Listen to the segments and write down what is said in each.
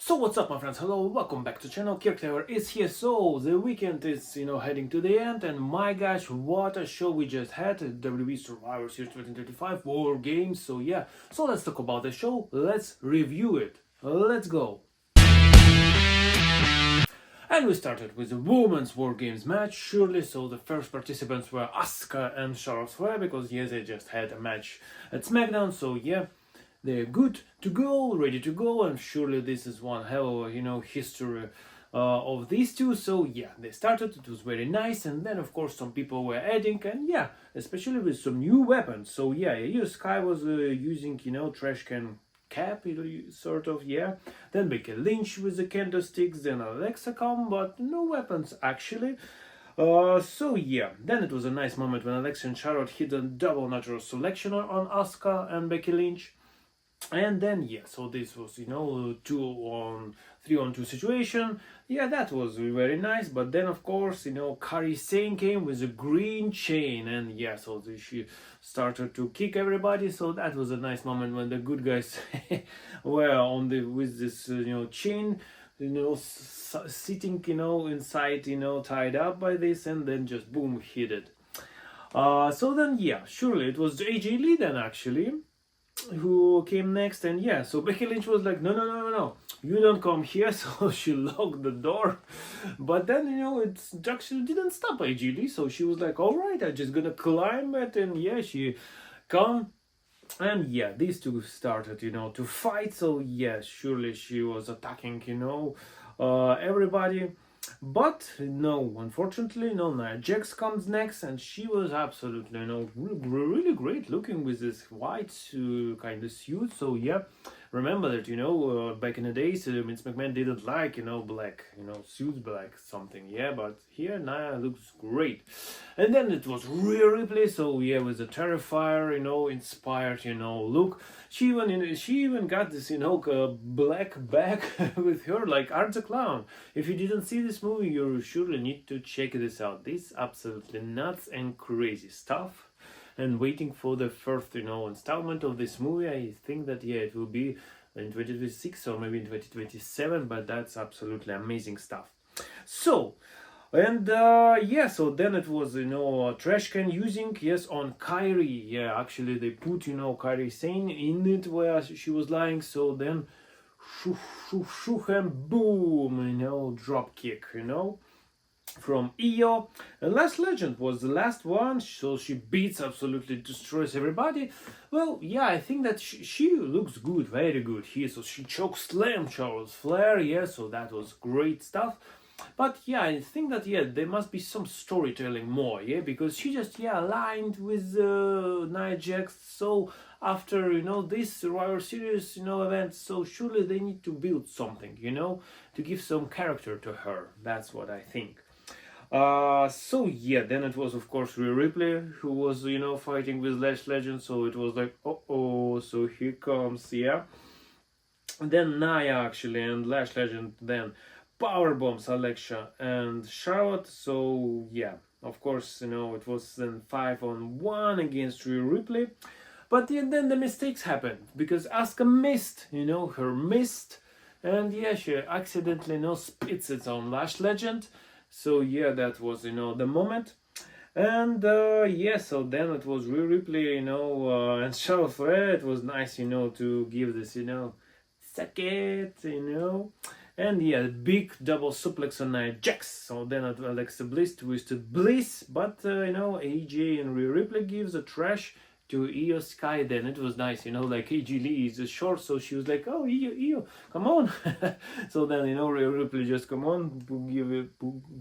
So what's up, my friends? Hello, welcome back to the channel. Kirk is here. So the weekend is heading to the end, and my gosh, what a show we just had at WWE Survivor Series 2025 WarGames. So yeah, so let's talk about the show. Let's review it. Let's go. And we started with the women's WarGames match, surely. So the first participants were Asuka and Flair, because yes, they just had a match at SmackDown. So yeah, they're good to go, ready to go, and surely this is one hell of history of these two. So yeah, they started, it was very nice, and then of course some people were adding, and yeah, especially with some new weapons. So yeah, Sky was using trash can cap, sort of, yeah. Then Becky Lynch with the candlesticks, then Alexa come, but no weapons actually. So yeah, then it was a nice moment when Alexa and Charlotte hit a double natural selection on Asuka and Becky Lynch. And then yeah, so this was 3-on-2 situation. Yeah, that was very nice. But then of course Kari Sane came with a green chain, and yeah, so she started to kick everybody. So that was a nice moment when the good guys were on with this chain, sitting inside, tied up by this, and then just boom, hit it. So then yeah, surely it was AJ Lee then actually who came next, and yeah, so Becky Lynch was like, no, you don't come here. So she locked the door, but then it actually didn't stop AJ Lee. So she was like, all right, I'm just gonna climb it, and yeah, she come, and yeah, these two started to fight. So yeah, surely she was attacking everybody. But no, unfortunately, Nia Jax comes next, and she was absolutely, really great looking with this white kind of suit. So yeah, remember that, back in the days, Vince McMahon didn't like, black, suits black something, yeah, but here Nia looks great. And then it was Rhea Ripley, so yeah, with the Terrifier, inspired, look. She even got this, black bag with her, like Art the Clown. If you didn't see this movie, you surely need to check this out. This absolutely nuts and crazy stuff. And waiting for the first, installment of this movie. I think that yeah, it will be in 2026 or maybe in 2027, but that's absolutely amazing stuff. So. And yeah, so then it was a trash can using on Kari. Yeah, actually they put Kari Sane in it where she was lying. So then shoo and boom, drop kick, from Io. And Last Legend was the last one, so she beats, absolutely destroys everybody. Well, yeah, I think that she looks good, very good here. So she choke slammed Charles Flair, yeah, so that was great stuff. But yeah, I think that there must be some storytelling more, because she just aligned with Nia Jax. So after this Survivor Series event, so surely they need to build something, to give some character to her. That's what I think. So yeah, then it was of course Rhea Ripley who was fighting with Lash Legend. So it was like, oh, so here comes, yeah. And then Nia actually and Lash Legend then power bombs Alexa and Charlotte. So yeah, of course it was then 5-on-1 against Rhea Ripley. But then the mistakes happened because Asuka missed her mist, and yeah, she accidentally spits it on Lash Legend. So yeah, that was the moment. And yeah, so then it was Rhea Ripley and Charlotte Flair. It was nice to give this suck it and yeah, big double suplex on Nia Jax. So then Alexa Bliss twisted Bliss, but AJ and Rhea Ripley gives a trash to Io Sky. Then it was nice, like AJ Lee is short, so she was like, oh, Io, come on. So then Rhea Ripley just come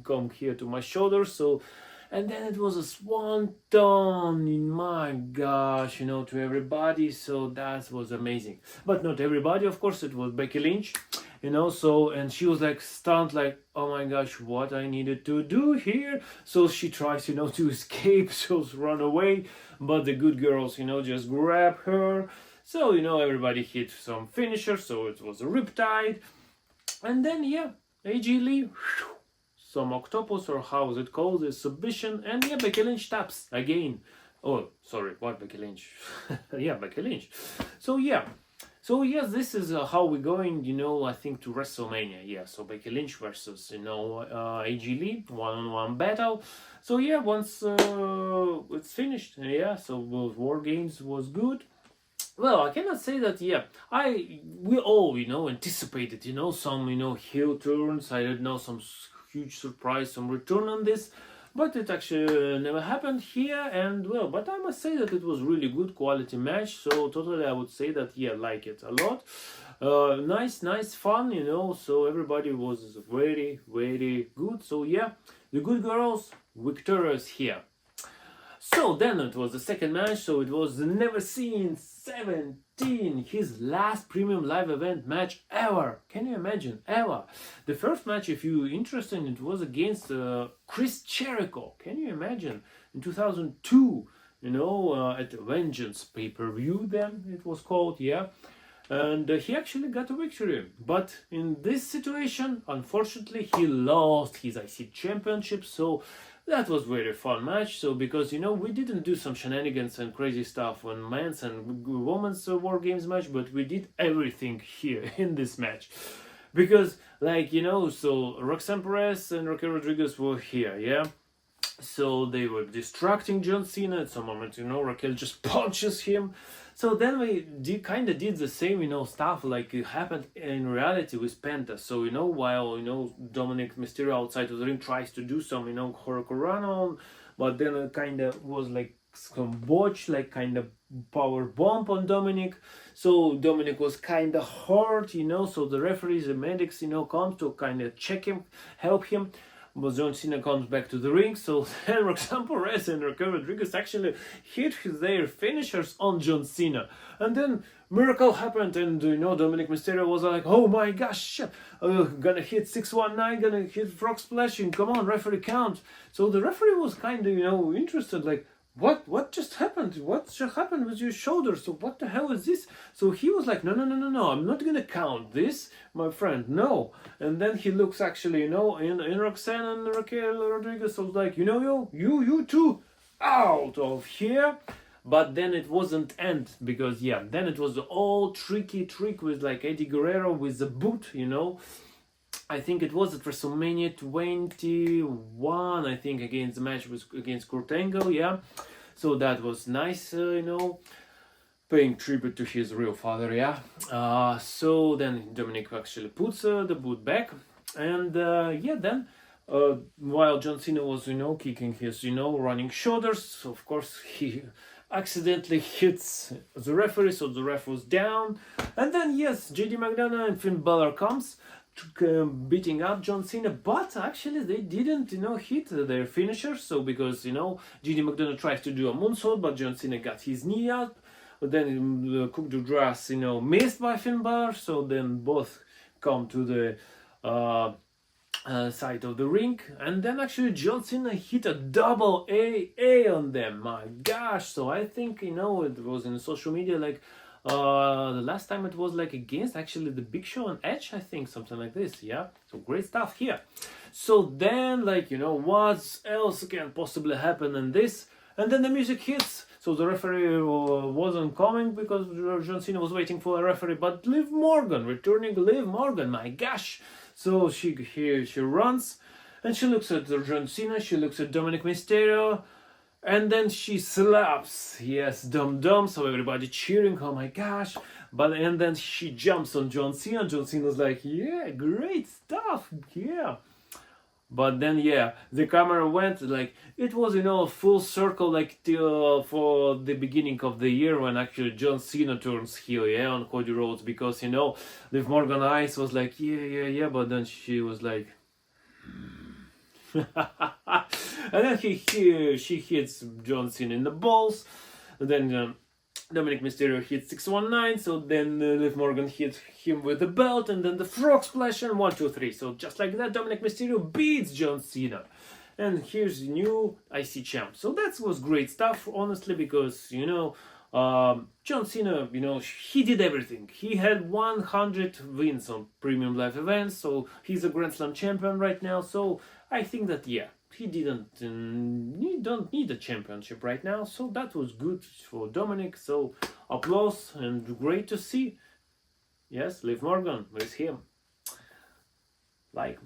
come here to my shoulders. So. And then it was a swanton, my gosh, to everybody. So that was amazing. But not everybody, of course, it was Becky Lynch, so, and she was like stunned, like, oh my gosh, what I needed to do here. So she tries, to escape, so run away. But the good girls, just grab her. So, everybody hit some finisher. So it was a riptide. And then, yeah, AJ Lee, some octopus, or how is it called, a submission, and yeah, Becky Lynch taps again. Oh, sorry, what Becky Lynch? Yeah, Becky Lynch. So yeah, So yes, this is how we're going, I think to WrestleMania. Yeah, so Becky Lynch versus, AJ Lee, one-on-one battle. So yeah, once it's finished, yeah, so War Games was good. Well, I cannot say that. Yeah, we all anticipated some heel turns. I didn't know some huge surprise, some return on this, but it actually never happened here. And well, but I must say that it was really good quality match. So totally, I would say that yeah, like it a lot. Nice fun, So everybody was very good. So yeah, the good girls victorious here. So then it was the second match, so it was the Never Seen 17, his last premium live event match ever. Can you imagine? Ever. The first match, if you're interested, it was against Chris Jericho. Can you imagine? In 2002, at the Vengeance pay-per-view then it was called, yeah. And he actually got a victory. But in this situation, unfortunately, he lost his IC championship, so that was very fun match. So because we didn't do some shenanigans and crazy stuff on men's and women's War Games match, but we did everything here in this match. Because so Roxanne Perez and Raquel Rodriguez were here, yeah. So they were distracting John Cena. At some moment, Raquel just punches him. So then we did the same, stuff like it happened in reality with Penta. So, while, Dominik Mysterio outside of the ring tries to do some, Hurricanrana, but then it kind of was like some botch, like kind of power bomb on Dominik. So Dominik was kind of hurt, so the referees, the medics, come to kind of check him, help him. But John Cena comes back to the ring, so then Roxanne Perez and Raquel Rodriguez actually hit their finishers on John Cena. And then miracle happened, and Dominik Mysterio was like, oh my gosh, gonna hit 619, gonna hit frog splashing, come on, referee count. So the referee was kind of, interested, like, what just happened? What just happened with your shoulder? So what the hell is this? So he was like, no, I'm not gonna count this, my friend, no. And then he looks actually, in Roxanne and Raquel Rodriguez, so like, you two, out of here. But then it wasn't end, because yeah, then it was the all tricky trick with like Eddie Guerrero with the boot, I think it was at WrestleMania 21, I think, against the match was against Kurt Angle, yeah. So that was nice, paying tribute to his real father, yeah. So then Dominik actually puts the boot back, and then while John Cena was, kicking his, running shoulders, of course he accidentally hits the referee, so the ref was down, and then yes, JD McDonough and Finn Balor comes, beating up John Cena, but actually they didn't, hit their finishers. So because JD McDonough tries to do a moonsault, but John Cena got his knee up. But then Coup de Grace, missed by Finn Balor. So then both come to the side of the ring, and then actually John Cena hit a double AA on them. My gosh! So I think it was in social media like. The last time it was like against actually the Big Show and Edge, I think, something like this, yeah. So great stuff here. So then, what else can possibly happen in this? And then the music hits. So the referee wasn't coming because John Cena was waiting for a referee. But returning Liv Morgan, my gosh! So she runs and she looks at John Cena. She looks at Dominik Mysterio. And then she slaps, yes, Dum, so everybody cheering, oh my gosh. And then she jumps on John Cena. John Cena's like, yeah, great stuff, yeah. But then, yeah, the camera went, like, it was, a full circle, like, till for the beginning of the year when actually John Cena turns heel, yeah, on Cody Rhodes. Because, Liv Morgan eyes was like, yeah, but then she was like... And then she hits John Cena in the balls. And then Dominik Mysterio hits 619. So then Liv Morgan hits him with the belt, and then the frog splash and 1, 2, 3. So just like that, Dominik Mysterio beats John Cena. And here's the new IC champ. So that was great stuff, honestly, because John Cena, he did everything. He had 100 wins on premium live events, so he's a Grand Slam champion right now. So I think that, yeah, he don't need a championship right now. So that was good for Dominik. So applause, and great to see Yes, Liv Morgan with him. Like.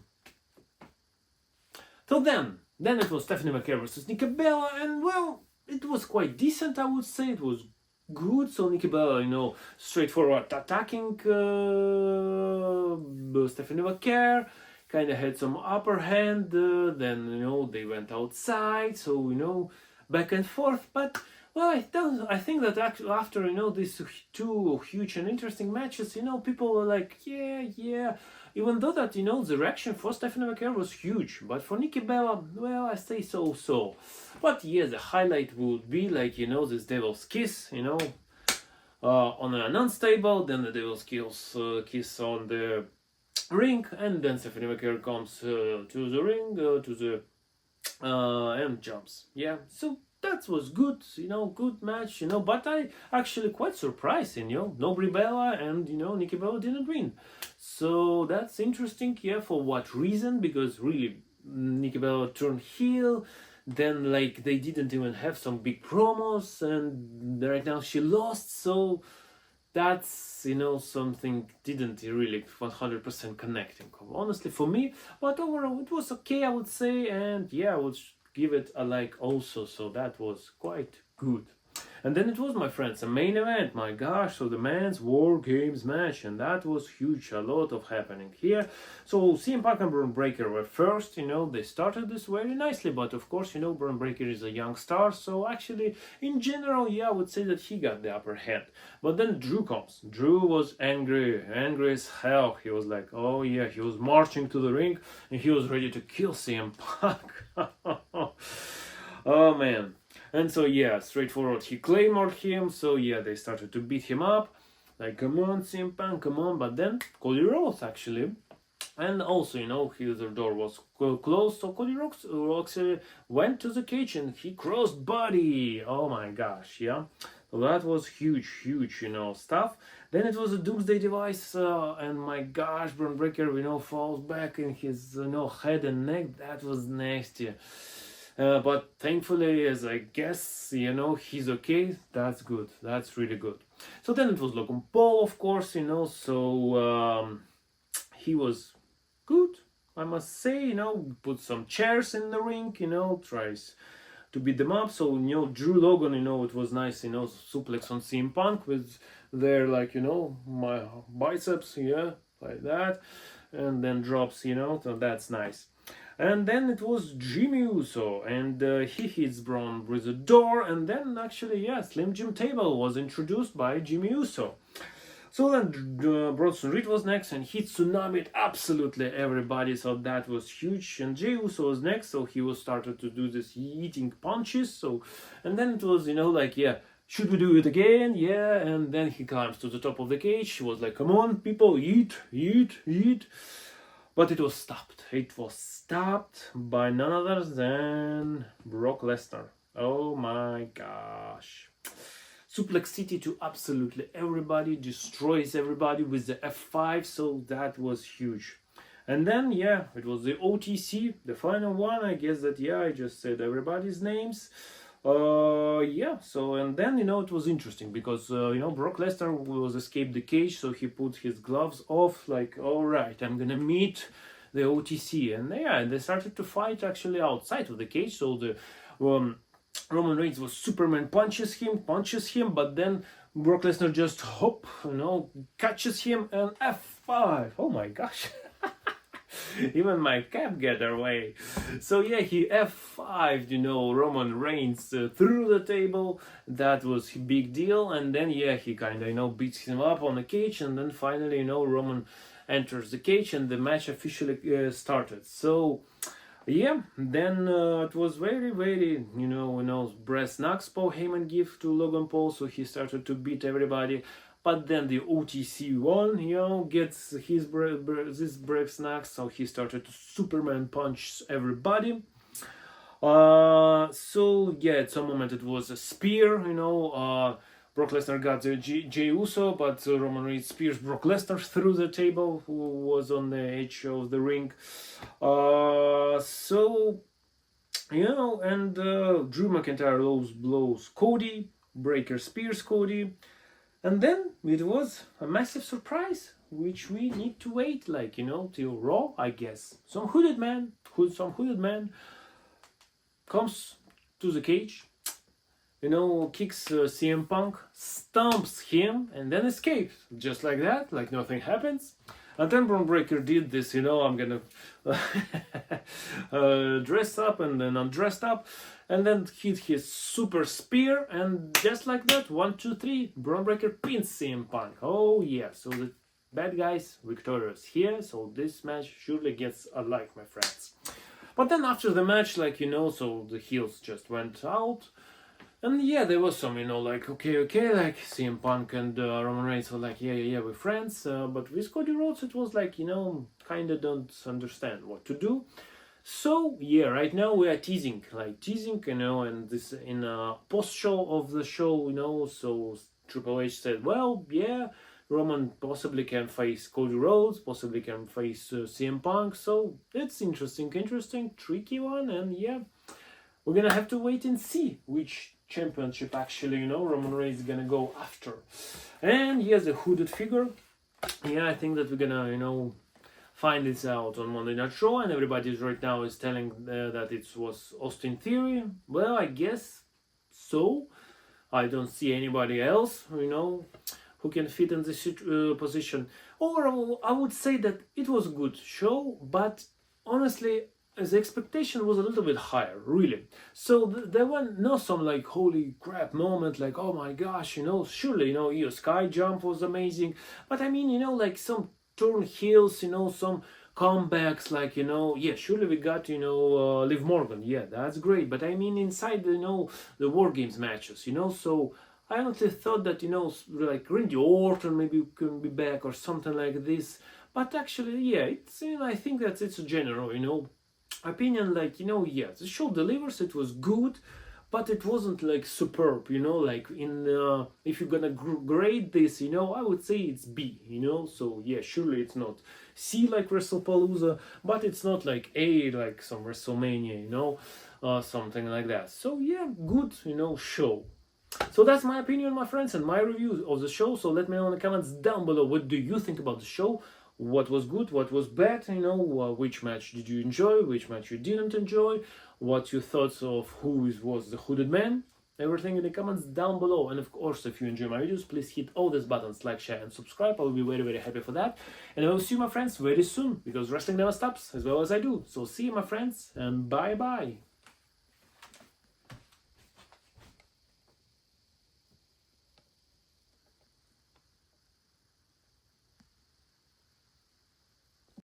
So then it was Stephanie Vaquer versus Nikki Bella, and well, it was quite decent, I would say. It was good. So Nikki Bella, straightforward attacking Stephanie Vaquer, kind of had some upper hand. Then they went outside, so back and forth. But well, I think that after these two huge and interesting matches, people were like, yeah. Even though that the reaction for Stephanie McIntyre was huge, but for Nikki Bella, well, I say so. But yeah, the highlight would be like this Devil's Kiss, on an announce table, then the Devil's Kiss on the ring, and then Stephanie McIntyre comes to the ring, and jumps. Yeah, so that was good, good match, but I actually quite surprised, no Brie Bella and, Nikki Bella didn't win. So that's interesting, yeah, for what reason? Because really, Nikki Bella turned heel, then like they didn't even have some big promos, and right now she lost, so that's something didn't really 100% connecting, honestly, for me. But overall it was okay, I would say, and yeah, I would give it a like also, so that was quite good. And then it was, my friends, a main event, my gosh, so the men's War Games match, and that was huge, a lot of happening here. So CM Punk and Bron Breakker were first, they started this very nicely, but of course, Bron Breakker is a young star, so actually, in general, yeah, I would say that he got the upper hand. But then Drew comes. Drew was angry as hell. He was like, oh yeah, he was marching to the ring, and he was ready to kill CM Punk. Oh man. And so yeah, straightforward, he claymore him, so yeah, they started to beat him up, like, come on CM Punk, come on. But then Cody Rhodes actually, and also his door was closed, so Cody Rhodes actually went to the cage and he crossed body. Oh my gosh, yeah. So that was huge stuff. Then it was a Doomsday Device, and my gosh, Bron Breakker falls back in his head and neck. That was nasty. But thankfully, as I guess, he's okay. That's good. That's really good. So then it was Logan Paul, of course, so he was good, I must say, put some chairs in the ring, tries to beat them up. So, Drew Logan, it was nice, suplex on CM Punk with their, like, my biceps, yeah, like that. And then drops, so that's nice. And then it was Jimmy Uso, and he hits Bron with a door, and then actually, yeah, Slim Jim Table was introduced by Jimmy Uso. So then Bronson Reed was next, and he tsunamied absolutely everybody, so that was huge. And Jey Uso was next, so he was started to do this eating punches. So, and then it was, like, yeah, should we do it again? Yeah, and then he climbs to the top of the cage. He was like, come on, people, eat. But it was stopped. It was stopped by none other than Brock Lesnar. Oh my gosh. Suplex City to absolutely everybody, destroys everybody with the F5, so that was huge. And then, yeah, it was the OTC, the final one. I guess that, yeah, I just said everybody's names. Yeah, so, and then, it was interesting because, Brock Lesnar was escaped the cage, so he put his gloves off, like, all right, I'm gonna meet the OTC. And yeah, they started to fight actually outside of the cage, so the Roman Reigns was Superman punches him, but then Brock Lesnar just catches him and F5. Oh my gosh. Even my cap get away. So yeah, he F5'd, Roman Reigns through the table. That was a big deal. And then yeah, he kind of beats him up on the cage, and then finally Roman enters the cage and the match officially started. So yeah, then it was very, very, brass knucks Paul Heyman give to Logan Paul, so he started to beat everybody. But then the OTC one, gets his this brass knucks, so he started to Superman punch everybody. So yeah, at some moment it was a spear, Brock Lesnar got Jey Uso, but Roman Reigns spears Brock Lesnar through the table, who was on the edge of the ring. So, and Drew McIntyre blows Cody, Breakker spears Cody, And then it was a massive surprise, which we need to wait, like, till Raw, I guess. Some hooded man comes to the cage, kicks CM Punk, stomps him, and then escapes. Just like that, like nothing happens. And then Bron Breakker did this, I'm gonna dress up and then undressed up, and then hit his super spear, and just like that, 1, 2, 3, Bron Breakker pins CM Punk. Oh yeah, so the bad guys victorious here, so this match surely gets a like, my friends. But then after the match, so the heels just went out. And yeah, there was some, okay, like CM Punk and Roman Reigns were like, yeah, we're friends. But with Cody Rhodes, it was like, kind of don't understand what to do. So yeah, right now we are teasing, and this in a post-show of the show, so Triple H said, well, yeah, Roman possibly can face Cody Rhodes, possibly can face CM Punk. So it's interesting, tricky one, and yeah, we're gonna have to wait and see which championship actually, Roman Reigns is gonna go after. And he has a hooded figure. Yeah, I think that we're gonna, find this out on Monday Night Raw, and everybody right now is telling that it was Austin Theory. Well, I guess so. I don't see anybody else, who can fit in this position. Overall, I would say that it was a good show, but honestly, the expectation was a little bit higher, really. So there were no some like holy crap moment, like oh my gosh, surely, Io Sky Jump was amazing, but I mean, like some turn heels, some comebacks, like yeah, surely we got Liv Morgan, yeah, that's great, but I mean inside the WarGames matches, so I honestly thought that like Randy Orton maybe can be back or something like this, but actually yeah, it's I think that it's a general opinion, like yeah, the show delivers, it was good, but it wasn't like superb, like in if you're gonna grade this, I would say it's B, so yeah, surely it's not C like WrestlePalooza, but it's not like A like some WrestleMania, something like that. So yeah, good, show. So that's my opinion, my friends, and my review of the show. So let me know in the comments down below, what do you think about the show? What was good, what was bad, which match did you enjoy, which match you didn't enjoy, what your thoughts of who was the hooded man, everything in the comments down below. And of course, if you enjoy my videos, please hit all these buttons, like, share and subscribe. I will be very, very happy for that. And I will see you, my friends, very soon, because wrestling never stops, as well as I do. So see you, my friends, and bye bye.